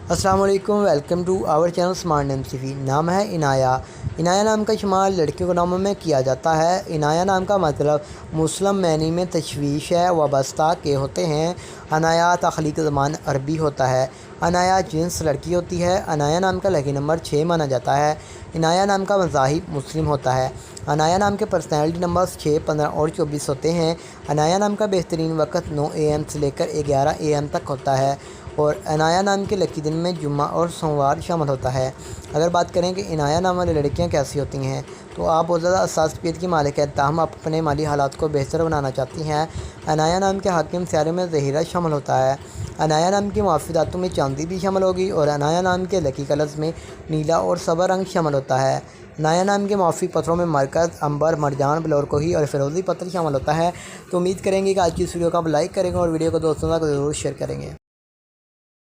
السلام علیکم، welcome to our channel smart name T V. نام ہے عنایہ۔ عنایہ نام کا شمار لڑکیوں کے ناموں میں کیا جاتا ہے۔ عنایہ نام کا مطلب مسلم معنی میں تشویش ہے، وابستہ کے ہوتے ہیں۔ عنایہ تخلیقی زبان عربی ہوتا ہے۔ عنایہ جنس لڑکی ہوتی ہے۔ عنایہ نام کا لکی نمبر 6 مانا جاتا ہے۔ عنایہ نام کا مذاہب مسلم ہوتا ہے۔ عنایہ نام کے پرسنالٹی نمبرز 6، 15 اور 24 ہوتے ہیں۔ عنایہ نام کا بہترین وقت 9 AM سے لے کر 11 AM تک ہوتا ہے، اور عنایہ نام کے لکی دن میں جمعہ اور سوموار شامل ہوتا ہے۔ اگر بات کریں کہ عنایہ نام والی لڑکیاں کیسی ہوتی ہیں، تو آپ بہت زیادہ حساس طبیعت کی مالک ہیں، تاہم آپ اپنے مالی حالات کو بہتر بنانا چاہتی ہیں۔ عنایہ نام کے حاکم سیارے میں ظہیرہ شامل ہوتا ہے۔ عنایہ نام کی معافی دھاتوں میں چاندی بھی شامل ہوگی، اور عنایہ نام کے لکی کلرز میں نیلا اور سبز رنگ شامل ہوتا ہے۔ عنایہ نام کے موافق پتھروں میں مرکز، عنبر، مرجان، بلور کوہی اور فیروزی پتھر شامل ہوتا ہے۔ تو امید کریں گے کہ آج کی اس ویڈیو کو آپ لائک کریں گے اور ویڈیو کو دوستوں تک ضرور شیئر کریں گے۔